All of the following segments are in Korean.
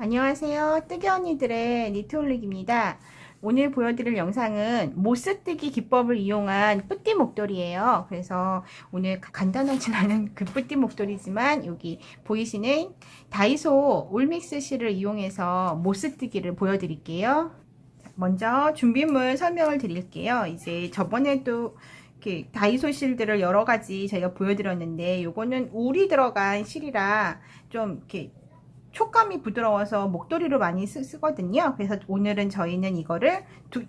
안녕하세요. 뜨개 언니들의 니트 올릭입니다. 오늘 보여드릴 영상은 모스뜨기 기법을 이용한 뿌띠 목도리예요. 그래서 오늘 간단하진 않은 그 뿌띠 목도리지만 여기 보이시는 다이소 올믹스 실을 이용해서 모스뜨기를 보여드릴게요. 먼저 준비물 설명을 드릴게요. 이제 저번에도 이렇게 다이소 실들을 여러 가지 저희가 보여드렸는데 요거는 울이 들어간 실이라 좀 이렇게 촉감이 부드러워서 목도리로 많이 쓰거든요. 그래서 오늘은 저희는 이거를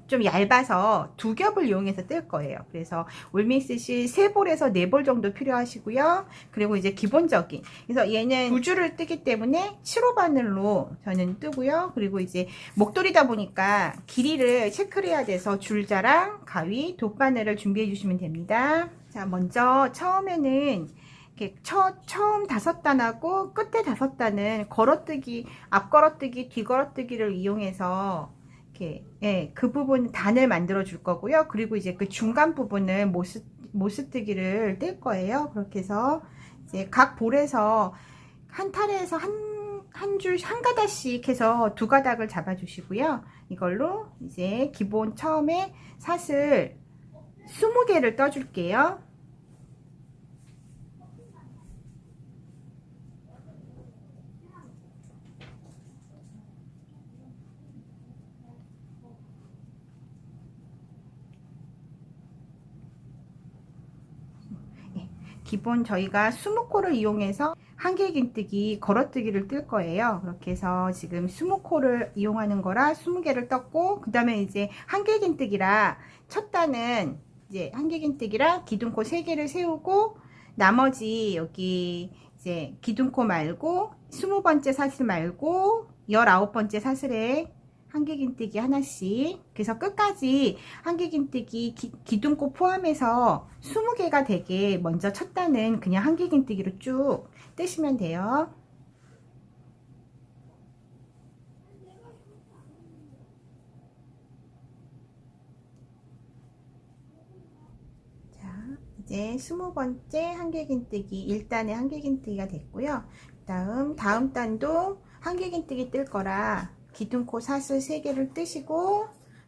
좀 얇아서 두 겹을 이용해서 뜰 거예요. 그래서 올믹스 실 3볼에서 4볼 정도 필요하시고요. 그리고 이제 기본적인, 그래서 얘는 두 줄을 뜨기 때문에 7호 바늘로 저는 뜨고요. 그리고 이제 목도리다 보니까 길이를 체크를 해야 돼서 줄자랑 가위, 돗바늘을 준비해 주시면 됩니다. 자, 먼저 처음에는 이렇게 처음 5단하고 끝에 5단은 걸어뜨기, 앞걸어뜨기, 뒤걸어뜨기를 이용해서 이렇게 그 부분 단을 만들어 줄 거고요. 그리고 이제 그 중간 부분은 모스뜨기를 뜰 거예요. 그렇게 해서 이제 각 볼에서 한 탈에서 한 가닥씩 해서 2가닥을 잡아 주시고요. 이걸로 이제 기본 처음에 사슬 20개를 떠 줄게요. 기본 저희가 20코를 이용해서 한길긴뜨기, 걸어뜨기를 뜰 거예요. 그렇게 해서 지금 20코를 이용하는 거라 20개를 떴고, 그 다음에 이제 한길긴뜨기라 첫 단은 이제 한길긴뜨기라 기둥코 3개를 세우고, 나머지 여기 이제 기둥코 말고 20번째 사슬 말고 19번째 사슬에 한길긴뜨기 하나씩, 그래서 끝까지 한길긴뜨기 기둥코 포함해서 20개가 되게 먼저 첫 단은 그냥 한길긴뜨기로 쭉 뜨시면 돼요. 자, 이제 20번째 한길긴뜨기 1단의 한길긴뜨기가 됐고요. 다음 단도 한길긴뜨기 뜰 거라 기둥코 사슬 3개를 뜨시고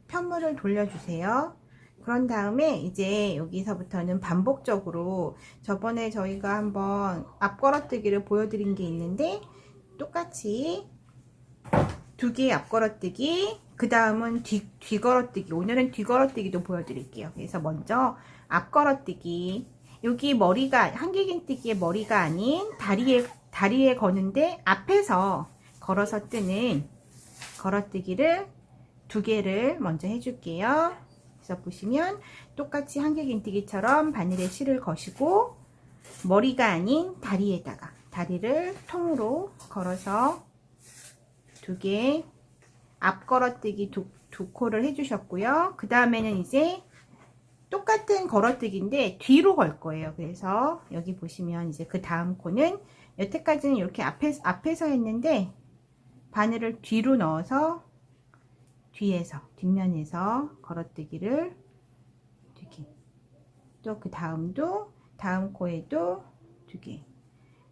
편물을 돌려주세요. 그런 다음에 이제 여기서부터는 반복적으로 저번에 저희가 한번 앞걸어뜨기를 보여드린 게 있는데, 똑같이 2개의 앞걸어뜨기, 그 다음은 뒤걸어뜨기, 오늘은 뒤걸어뜨기도 보여드릴게요. 그래서 먼저 앞걸어뜨기, 여기 머리가 한길긴뜨기의 머리가 아닌 다리에 거는데 앞에서 걸어서 뜨는 걸어뜨기를 2개를 먼저 해줄게요. 그래서 보시면 똑같이 한길긴뜨기처럼 바늘에 실을 거시고, 머리가 아닌 다리에다가 다리를 통으로 걸어서 2개 앞걸어뜨기 2코를 해주셨고요. 그 다음에는 이제 똑같은 걸어뜨기인데 뒤로 걸 거예요. 그래서 여기 보시면 이제 그 다음 코는 여태까지는 이렇게 앞에서 했는데 바늘을 뒤로 넣어서 뒷면에서 걸어뜨기를 2개, 또 그 다음도 다음 코에도 2개,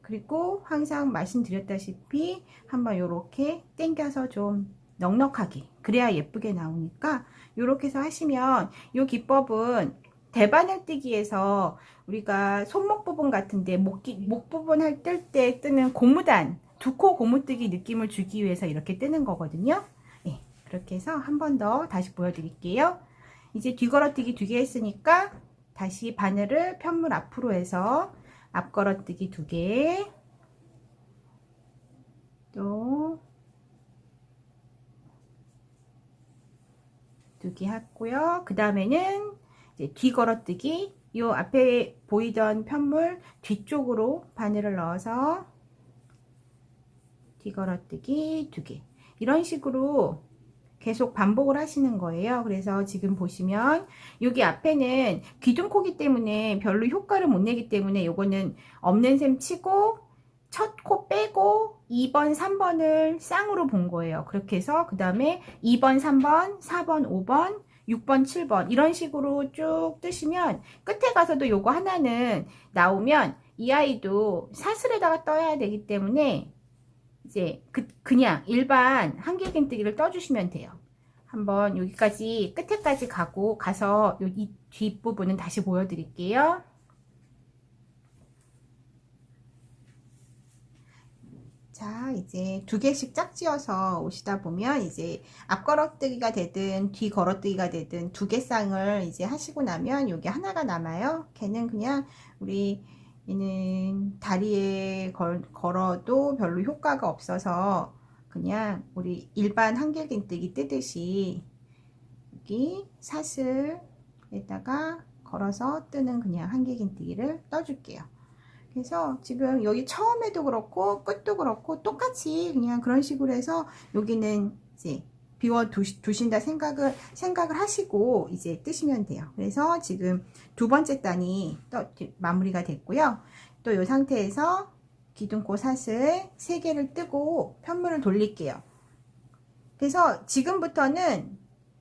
그리고 항상 말씀드렸다시피 한번 이렇게 당겨서 좀 넉넉하게, 그래야 예쁘게 나오니까 이렇게 해서 하시면, 이 기법은 대바늘 뜨기에서 우리가 손목 부분 같은데 목 부분 뜰 때 뜨는 고무단 2코 고무뜨기 느낌을 주기 위해서 이렇게 뜨는 거거든요. 네, 그렇게 해서 한 번 더 다시 보여드릴게요. 이제 뒤걸어뜨기 2개 했으니까 다시 바늘을 편물 앞으로 해서 앞걸어뜨기 2개, 또 2개 했고요. 그 다음에는 이제 뒤걸어뜨기, 요 앞에 보이던 편물 뒤쪽으로 바늘을 넣어서 뒤걸어뜨기 2개, 이런 식으로 계속 반복을 하시는 거예요. 그래서 지금 보시면 여기 앞에는 기둥코기 때문에 별로 효과를 못 내기 때문에 요거는 없는 셈 치고 첫 코 빼고 2번 3번을 쌍으로 본 거예요. 그렇게 해서 그 다음에 2번 3번 4번 5번 6번 7번 이런 식으로 쭉 뜨시면 끝에 가서도 요거 하나는 나오면 이 아이도 사슬에다가 떠야 되기 때문에 이제 그냥 일반 한길긴뜨기를 떠주시면 돼요. 한번 여기까지 끝에까지 가서 이 뒷부분은 다시 보여드릴게요. 자, 이제 2개씩 짝지어서 오시다 보면 이제 앞 걸어뜨기가 되든 뒤 걸어뜨기가 되든 2개 쌍을 이제 하시고 나면 여기 하나가 남아요. 걔는 그냥 우리 얘는 다리에 걸어도 별로 효과가 없어서 그냥 우리 일반 한길긴뜨기 뜨듯이 여기 사슬에다가 걸어서 뜨는 그냥 한길긴뜨기를 떠줄게요. 그래서 지금 여기 처음에도 그렇고 끝도 그렇고 똑같이 그냥 그런 식으로 해서 여기는 이제 비워 두신다 생각을 하시고 이제 뜨시면 돼요. 그래서 지금 2번째 단이 마무리가 됐고요. 또 이 상태에서 기둥코 사슬 3개를 뜨고 편물을 돌릴게요. 그래서 지금부터는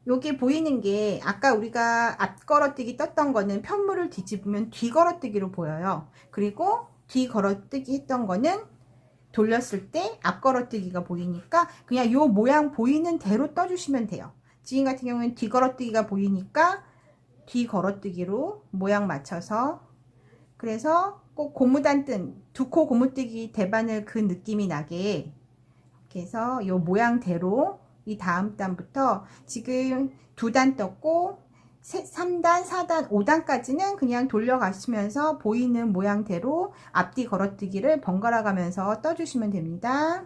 여기 보이는 게 아까 우리가 앞 걸어뜨기 떴던 거는 편물을 뒤집으면 뒤 걸어뜨기로 보여요. 그리고 뒤 걸어뜨기 했던 거는 돌렸을 때 앞 걸어뜨기가 보이니까 그냥 요 모양 보이는 대로 떠주시면 돼요. 지금 같은 경우는 뒤 걸어뜨기가 보이니까 뒤 걸어뜨기로 모양 맞춰서, 그래서 꼭 고무단 뜬 2코 고무뜨기 대바늘 그 느낌이 나게 이렇게 해서 요 모양대로 이 다음 단부터 지금 2단 떴고 3단, 4단, 5단까지는 그냥 돌려가시면서 보이는 모양대로 앞뒤 걸어뜨기를 번갈아 가면서 떠주시면 됩니다.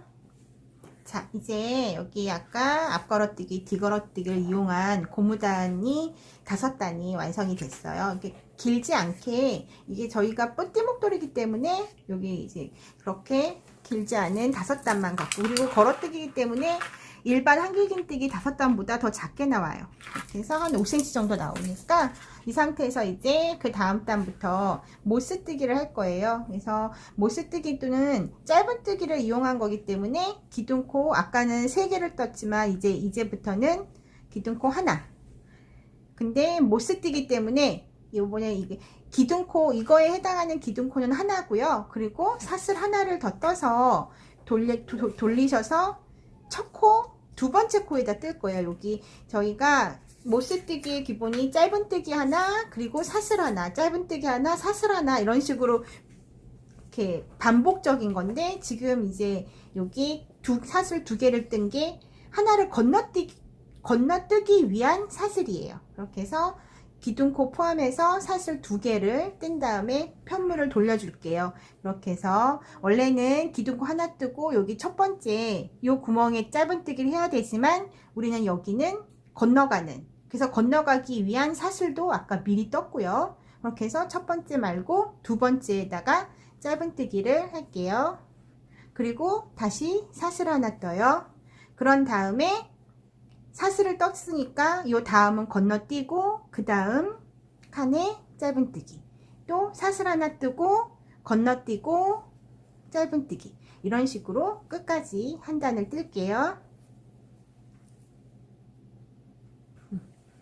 자, 이제 여기 아까 앞 걸어뜨기, 뒤 걸어뜨기를 이용한 고무단이 5단이 완성이 됐어요. 이게 길지 않게, 이게 저희가 뿌띠 목도리이기 때문에 여기 이제 그렇게 길지 않은 5단만 갖고, 그리고 걸어뜨기이기 때문에 일반 한길긴뜨기 5단보다 더 작게 나와요. 이렇게 해서 한 5cm 정도 나오니까 이 상태에서 이제 그 다음 단부터 모스뜨기를 할 거예요. 그래서 모스뜨기는 짧은 뜨기를 이용한 거기 때문에 기둥코 아까는 3개를 떴지만 이제부터는 기둥코 하나. 근데 모스뜨기 때문에 요번에 이게 기둥코, 이거에 해당하는 기둥코는 하나고요. 그리고 사슬 하나를 더 떠서 돌리셔서 첫 코, 2번째 코에다 뜰 거예요. 여기 저희가 모스뜨기의 기본이 짧은 뜨기 하나, 그리고 사슬 하나, 짧은 뜨기 하나, 사슬 하나, 이런 식으로 이렇게 반복적인 건데, 지금 이제 여기 사슬 2개를 뜬 게 하나를 건너뜨기 위한 사슬이에요. 그렇게 해서 기둥코 포함해서 사슬 2개를 뜬 다음에 편물을 돌려줄게요. 이렇게 해서 원래는 기둥코 하나 뜨고 여기 첫 번째 요 구멍에 짧은 뜨기를 해야 되지만 우리는 여기는 건너가는, 그래서 건너가기 위한 사슬도 아까 미리 떴고요. 그렇게 해서 첫 번째 말고 2번째에다가 짧은 뜨기를 할게요. 그리고 다시 사슬 하나 떠요. 그런 다음에 사슬을 떴으니까 요 다음은 건너뛰고 그 다음 칸에 짧은뜨기, 또 사슬 하나 뜨고 건너뛰고 짧은뜨기, 이런 식으로 끝까지 한 단을 뜰게요.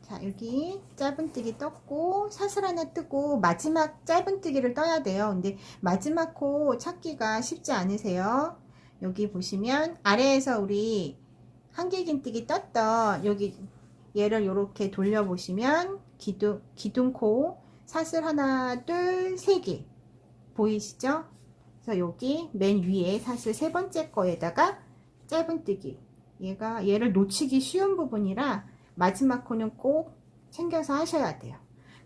자, 여기 짧은뜨기 떴고 사슬 하나 뜨고 마지막 짧은뜨기를 떠야 돼요. 근데 마지막 코 찾기가 쉽지 않으세요. 여기 보시면 아래에서 우리 한길긴뜨기 떴던 여기 얘를 이렇게 돌려보시면 기둥코 사슬 하나, 둘, 3개 보이시죠? 그래서 여기 맨 위에 사슬 3번째 거에다가 짧은뜨기, 얘를 놓치기 쉬운 부분이라 마지막 코는 꼭 챙겨서 하셔야 돼요.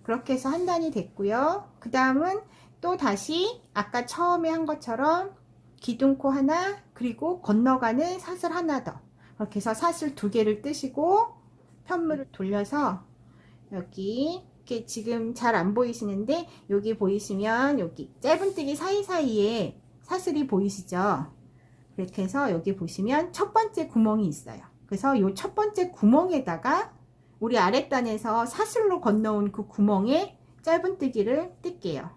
그렇게 해서 한 단이 됐고요. 그 다음은 또 다시 아까 처음에 한 것처럼 기둥코 하나, 그리고 건너가는 사슬 하나 더, 그렇게 해서 사슬 2개를 뜨시고 편물을 돌려서 여기 이렇게 지금 잘 안 보이시는데 여기 보이시면 여기 짧은뜨기 사이사이에 사슬이 보이시죠? 이렇게 해서 여기 보시면 첫 번째 구멍이 있어요. 그래서 이 첫 번째 구멍에다가 우리 아랫단에서 사슬로 건너온 그 구멍에 짧은뜨기를 뜰게요.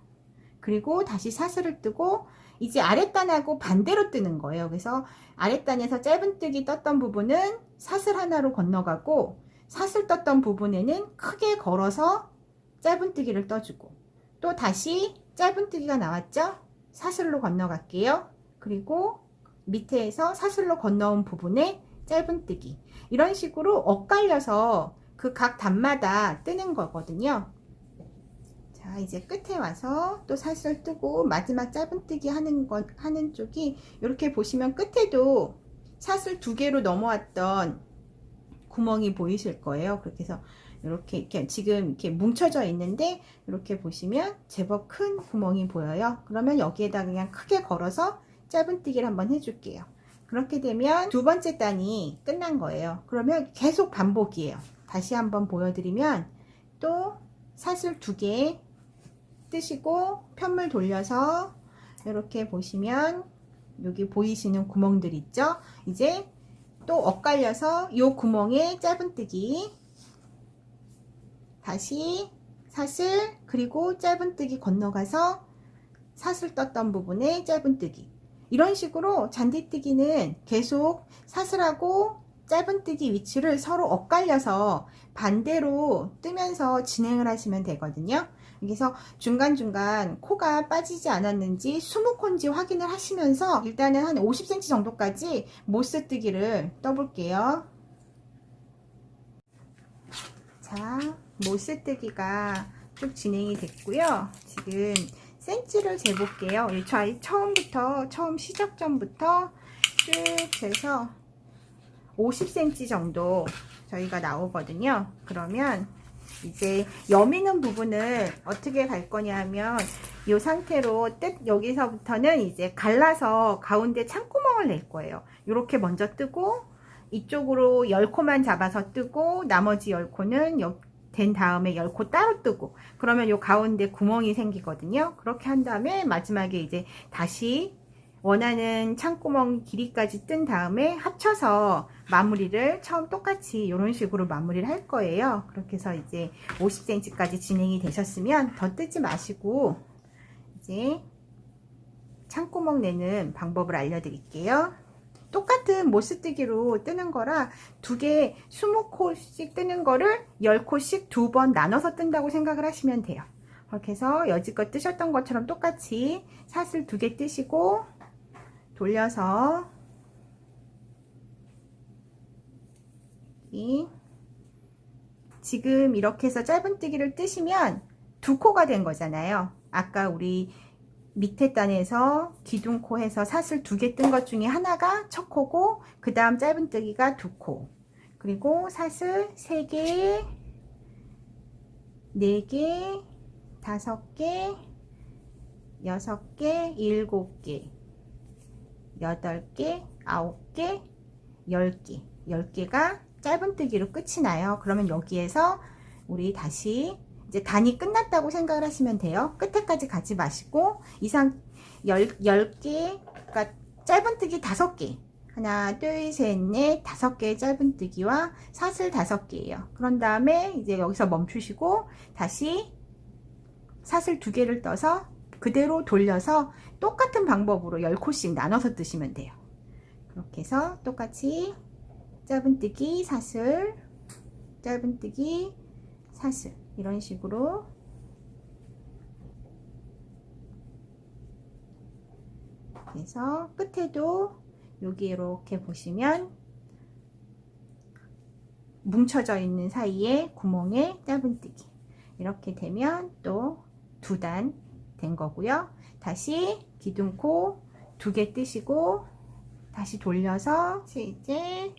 그리고 다시 사슬을 뜨고 이제 아랫단하고 반대로 뜨는 거예요. 그래서 아랫단에서 짧은뜨기 떴던 부분은 사슬 하나로 건너가고 사슬 떴던 부분에는 크게 걸어서 짧은뜨기를 떠주고, 또 다시 짧은뜨기가 나왔죠? 사슬로 건너갈게요. 그리고 밑에서 사슬로 건너온 부분에 짧은뜨기, 이런 식으로 엇갈려서 그 각 단마다 뜨는 거거든요. 자, 이제 끝에 와서 또 사슬 뜨고 마지막 짧은뜨기 하는 쪽이 이렇게 보시면 끝에도 사슬 2개로 넘어왔던 구멍이 보이실 거예요. 그렇게 해서 이렇게 지금 이렇게 뭉쳐져 있는데 이렇게 보시면 제법 큰 구멍이 보여요. 그러면 여기에다 그냥 크게 걸어서 짧은뜨기를 한번 해줄게요. 그렇게 되면 두 번째 단이 끝난 거예요. 그러면 계속 반복이에요. 다시 한번 보여드리면 또 사슬 2개 뜨시고 편물 돌려서 이렇게 보시면 여기 보이시는 구멍들 있죠? 이제 또 엇갈려서 이 구멍에 짧은뜨기, 다시 사슬, 그리고 짧은뜨기 건너가서 사슬 떴던 부분에 짧은뜨기, 이런 식으로 잔디뜨기는 계속 사슬하고 짧은뜨기 위치를 서로 엇갈려서 반대로 뜨면서 진행을 하시면 되거든요. 여기서 중간중간 코가 빠지지 않았는지 수묵콘지 확인을 하시면서 일단은 한 50cm 정도까지 모스뜨기를 떠볼게요. 자, 모스뜨기가 쭉 진행이 됐고요. 지금 센치를 재볼게요. 처음 시작점부터 쭉 재서 50cm 정도 저희가 나오거든요. 그러면 이제 여미는 부분을 어떻게 갈 거냐면 이 상태로 여기서부터는 이제 갈라서 가운데 창구멍을 낼 거예요. 이렇게 먼저 뜨고 이쪽으로 10코만 잡아서 뜨고 나머지 10코는 된 다음에 10코 따로 뜨고, 그러면 이 가운데 구멍이 생기거든요. 그렇게 한 다음에 마지막에 이제 다시 원하는 창구멍 길이까지 뜬 다음에 합쳐서 마무리를 처음 똑같이 이런 식으로 마무리를 할 거예요. 그렇게 해서 이제 50cm까지 진행이 되셨으면 더 뜨지 마시고 이제 창구멍 내는 방법을 알려드릴게요. 똑같은 모스뜨기로 뜨는 거라 2개 20코씩 뜨는 거를 10코씩 2번 나눠서 뜬다고 생각을 하시면 돼요. 그렇게 해서 여지껏 뜨셨던 것처럼 똑같이 사슬 2개 뜨시고 돌려서 지금 이렇게 해서 짧은뜨기를 뜨시면 2코가 된 거잖아요. 아까 우리 밑에 단에서 기둥코 해서 사슬 2개 뜬 것 중에 하나가 첫 코고, 그 다음 짧은뜨기가 2코, 그리고 사슬 3개, 4개, 5개, 6개, 7개, 8개, 9개, 10개, 10개가 짧은뜨기로 끝이 나요. 그러면 여기에서 우리 다시 이제 단이 끝났다고 생각을 하시면 돼요. 끝에까지 가지 마시고 이상 10개가 짧은뜨기 5개, 하나 둘 셋 넷 5개의 짧은뜨기와 사슬 5개예요. 그런 다음에 이제 여기서 멈추시고 다시 사슬 2개를 떠서 그대로 돌려서 똑같은 방법으로 10코씩 나눠서 뜨시면 돼요. 그렇게 해서 똑같이 짧은뜨기 사슬, 짧은뜨기 사슬, 이런 식으로 그래서 끝에도 여기 이렇게 보시면 뭉쳐져 있는 사이에 구멍에 짧은뜨기, 이렇게 되면 또 2단 된 거고요. 다시 기둥코 2개 뜨시고 다시 돌려서 이제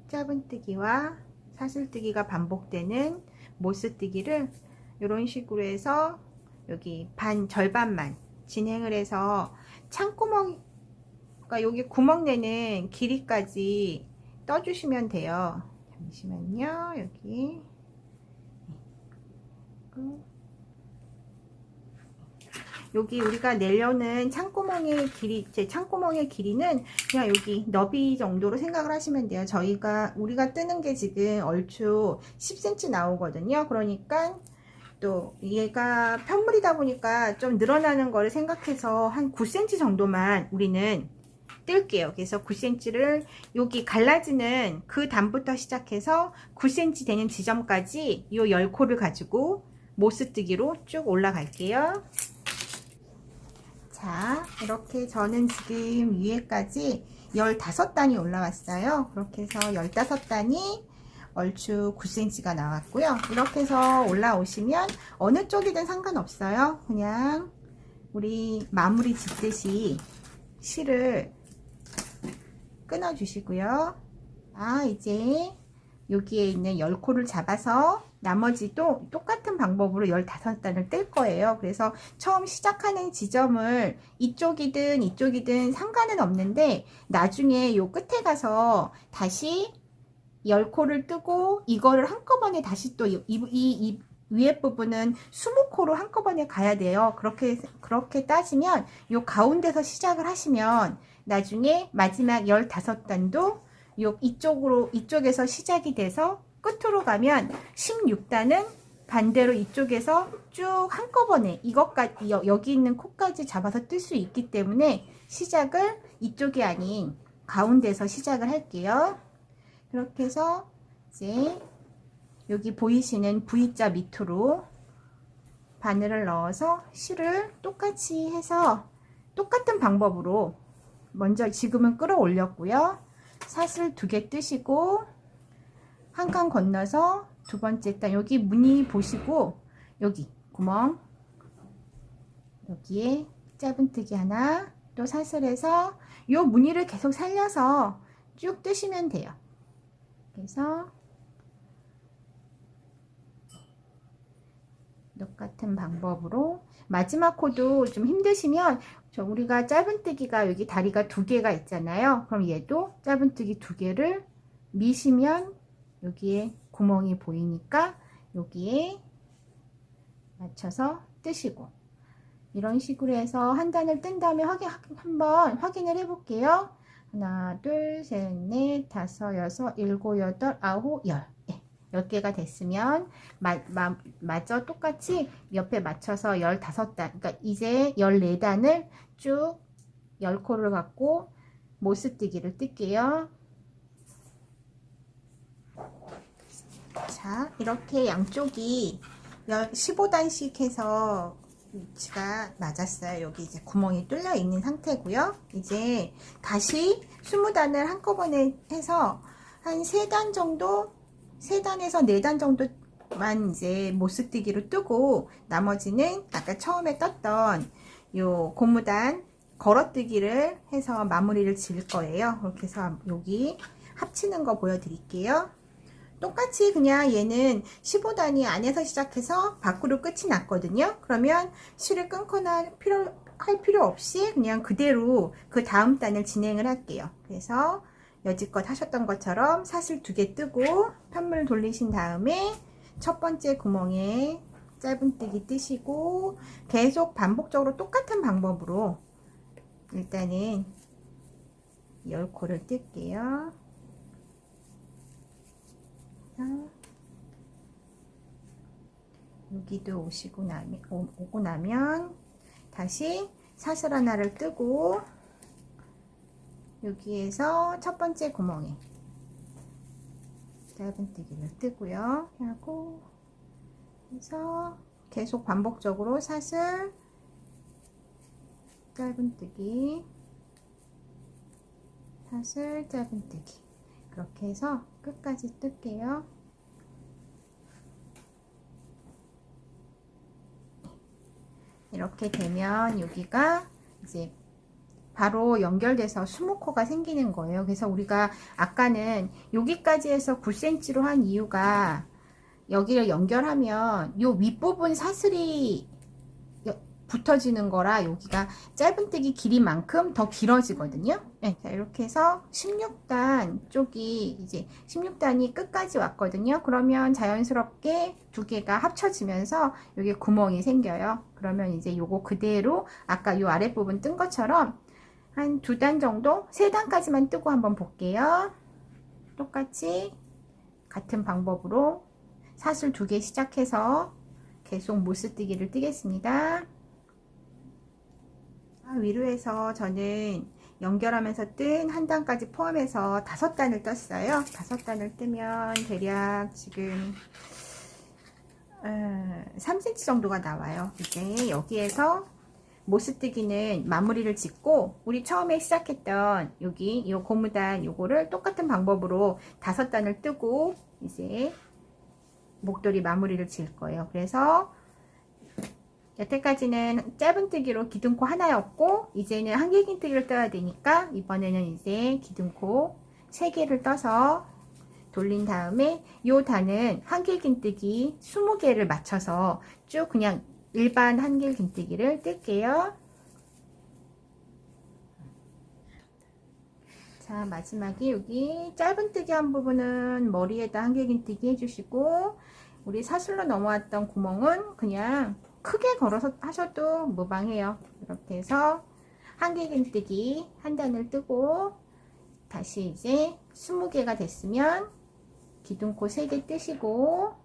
짧은뜨기와 사슬뜨기가 반복되는 모스뜨기를 이런 식으로 해서 여기 절반만 진행을 해서 창구멍, 그러니까 여기 구멍 내는 길이까지 떠주시면 돼요. 잠시만요. 여기 우리가 내려는 창구멍의 길이, 제 창구멍의 길이는 그냥 여기 너비 정도로 생각을 하시면 돼요. 우리가 뜨는 게 지금 얼추 10cm 나오거든요. 그러니까 또 얘가 편물이다 보니까 좀 늘어나는 거를 생각해서 한 9cm 정도만 우리는 뜰게요. 그래서 9cm를 여기 갈라지는 그 단부터 시작해서 9cm 되는 지점까지 이 10코를 가지고 모스뜨기로 쭉 올라갈게요. 자, 이렇게 저는 지금 위에까지 15단이 올라왔어요. 그렇게 해서 15단이 얼추 9cm가 나왔고요. 이렇게 해서 올라오시면 어느 쪽이든 상관없어요. 그냥 우리 마무리 짓듯이 실을 끊어 주시고요. 이제 여기에 있는 10코를 잡아서 나머지도 똑같은 방법으로 15단을 뜰 거예요. 그래서 처음 시작하는 지점을 이쪽이든 이쪽이든 상관은 없는데 나중에 요 끝에 가서 다시 10코를 뜨고 이거를 한꺼번에 다시 또 이 위에 부분은 20코로 한꺼번에 가야 돼요. 그렇게 따지면 요 가운데서 시작을 하시면 나중에 마지막 15단도 이쪽에서 시작이 돼서 끝으로 가면 16단은 반대로 이쪽에서 쭉 한꺼번에 이것까지 여기 있는 코까지 잡아서 뜰 수 있기 때문에 시작을 이쪽이 아닌 가운데서 시작을 할게요. 그렇게 해서 이제 여기 보이시는 V자 밑으로 바늘을 넣어서 실을 똑같이 해서 똑같은 방법으로 먼저 지금은 끌어올렸고요. 사슬 2개 뜨시고 한 칸 건너서 두 번째 단 여기 무늬 보시고 여기 구멍 여기에 짧은뜨기 하나 또 사슬해서 이 무늬를 계속 살려서 쭉 뜨시면 돼요. 그래서 똑같은 방법으로 마지막 코도 좀 힘드시면 우리가 짧은뜨기가 여기 다리가 2개가 있잖아요. 그럼 얘도 짧은뜨기 2개를 미시면 여기에 구멍이 보이니까 여기에 맞춰서 뜨시고 이런 식으로 해서 한 단을 뜬 다음에 한번 확인을 해 볼게요. 하나, 둘, 셋, 넷, 다섯, 여섯, 일곱, 여덟, 아홉, 열. 10개가 됐으면 마저 똑같이 옆에 맞춰서 15단, 그러니까 이제 14단을 쭉 10코를 갖고 모스뜨기를 뜰게요. 자, 이렇게 양쪽이 15단씩 해서 위치가 맞았어요. 여기 이제 구멍이 뚫려 있는 상태고요. 이제 다시 20단을 한꺼번에 해서 한 3단 정도 3단에서 4단 정도만 이제 모스뜨기로 뜨고 나머지는 아까 처음에 떴던 요 고무단 걸어뜨기를 해서 마무리를 지을 거예요. 그렇게 해서 여기 합치는 거 보여드릴게요. 똑같이 그냥 얘는 15단이 안에서 시작해서 밖으로 끝이 났거든요. 그러면 실을 끊거나 할 필요 없이 그냥 그대로 그 다음 단을 진행을 할게요. 그래서 여지껏 하셨던 것처럼 사슬 2개 뜨고 편물 돌리신 다음에 첫 번째 구멍에 짧은뜨기 뜨시고 계속 반복적으로 똑같은 방법으로 일단은 10코를 뜰게요. 여기도 오고 나면 다시 사슬 하나를 뜨고 여기에서 첫 번째 구멍에 짧은뜨기를 뜨고요. 하고 해서 계속 반복적으로 사슬 짧은뜨기 사슬 짧은뜨기 그렇게 해서 끝까지 뜰게요. 이렇게 되면 여기가 이제 바로 연결돼서 20코가 생기는 거예요. 그래서 우리가 아까는 여기까지 해서 9cm로 한 이유가 여기를 연결하면 요 윗부분 사슬이 붙어지는 거라 여기가 짧은뜨기 길이만큼 더 길어지거든요. 네, 자, 이렇게 해서 16단 쪽이 이제 16단이 끝까지 왔거든요. 그러면 자연스럽게 2개가 합쳐지면서 여기 구멍이 생겨요. 그러면 이제 요거 그대로 아까 요 아랫부분 뜬 것처럼 한 2단 정도 3단까지만 뜨고 한번 볼게요. 똑같이 같은 방법으로 사슬 2개 시작해서 계속 모스뜨기를 뜨겠습니다. 위로 해서 저는 연결하면서 뜬 한 단까지 포함해서 5단을 떴어요. 5단을 뜨면 대략 지금 3cm 정도가 나와요. 이제 여기에서 모스뜨기는 마무리를 짓고 우리 처음에 시작했던 여기 이 고무단 요거를 똑같은 방법으로 5단을 뜨고 이제 목도리 마무리를 지을 거예요. 그래서 여태까지는 짧은뜨기로 기둥코 하나였고 이제는 한길긴뜨기를 떠야 되니까 이번에는 이제 기둥코 3개를 떠서 돌린 다음에 요 단은 한길긴뜨기 20개를 맞춰서 쭉 그냥 일반 한길긴뜨기를 뜰게요. 자, 마지막에 여기 짧은뜨기 한 부분은 머리에다 한길긴뜨기 해주시고 우리 사슬로 넘어왔던 구멍은 그냥 크게 걸어서 하셔도 무방해요. 이렇게 해서 한길긴뜨기 한 단을 뜨고 다시 이제 20개가 됐으면 기둥코 3개 뜨시고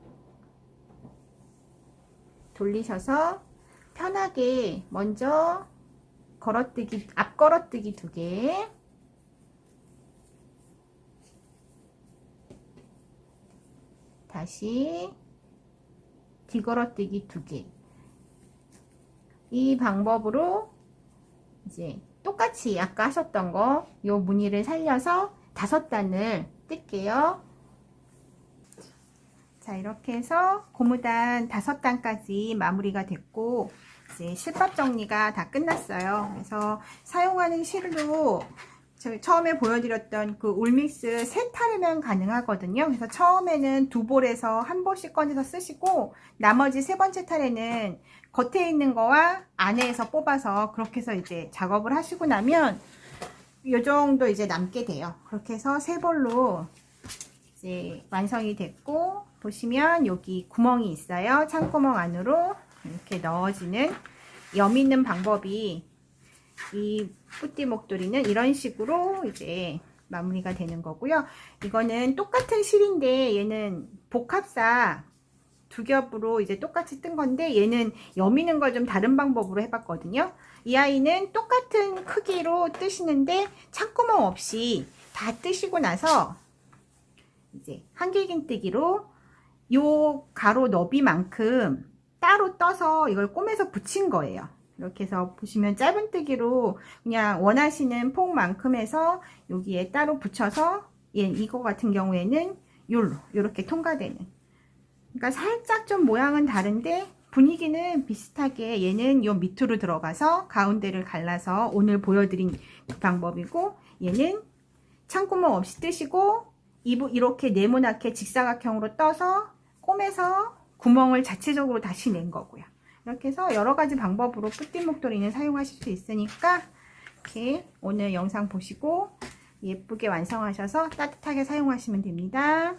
돌리셔서 편하게 먼저 걸어뜨기, 앞 걸어뜨기 2개, 다시 뒤 걸어뜨기 2개. 이 방법으로 이제 똑같이 아까 하셨던 거 요 무늬를 살려서 5단을 뜰게요. 자, 이렇게 해서 고무단 5단까지 마무리가 됐고 이제 실밥 정리가 다 끝났어요. 그래서 사용하는 실로 저희 처음에 보여드렸던 그 울믹스 3탈이면 가능하거든요. 그래서 처음에는 2볼에서 1볼씩 꺼내서 쓰시고 나머지 3번째 탈에는 겉에 있는 거와 안에서 뽑아서 그렇게 해서 이제 작업을 하시고 나면 이 정도 이제 남게 돼요. 그렇게 해서 3볼로 이제 완성이 됐고 보시면 여기 구멍이 있어요. 창구멍 안으로 이렇게 넣어지는 염 있는 방법이 이 뿌띠 목도리는 이런 식으로 이제 마무리가 되는 거고요. 이거는 똑같은 실인데 얘는 복합사 2겹으로 이제 똑같이 뜬 건데 얘는 여미는 걸 좀 다른 방법으로 해봤거든요. 이 아이는 똑같은 크기로 뜨시는데 창구멍 없이 다 뜨시고 나서 이제 한길긴뜨기로 요 가로 너비만큼 따로 떠서 이걸 꼬매서 붙인 거예요. 이렇게 해서 보시면 짧은뜨기로 그냥 원하시는 폭만큼 해서 여기에 따로 붙여서 이거 같은 경우에는 요렇게 통과되는, 그러니까 살짝 좀 모양은 다른데 분위기는 비슷하게 얘는 요 밑으로 들어가서 가운데를 갈라서 오늘 보여드린 그 방법이고 얘는 창구멍 없이 뜨시고 이렇게 네모나게 직사각형으로 떠서 꼬매서 구멍을 자체적으로 다시 낸 거고요. 이렇게 해서 여러가지 방법으로 뿌띠 목도리는 사용하실 수 있으니까 이렇게 오늘 영상 보시고 예쁘게 완성하셔서 따뜻하게 사용하시면 됩니다.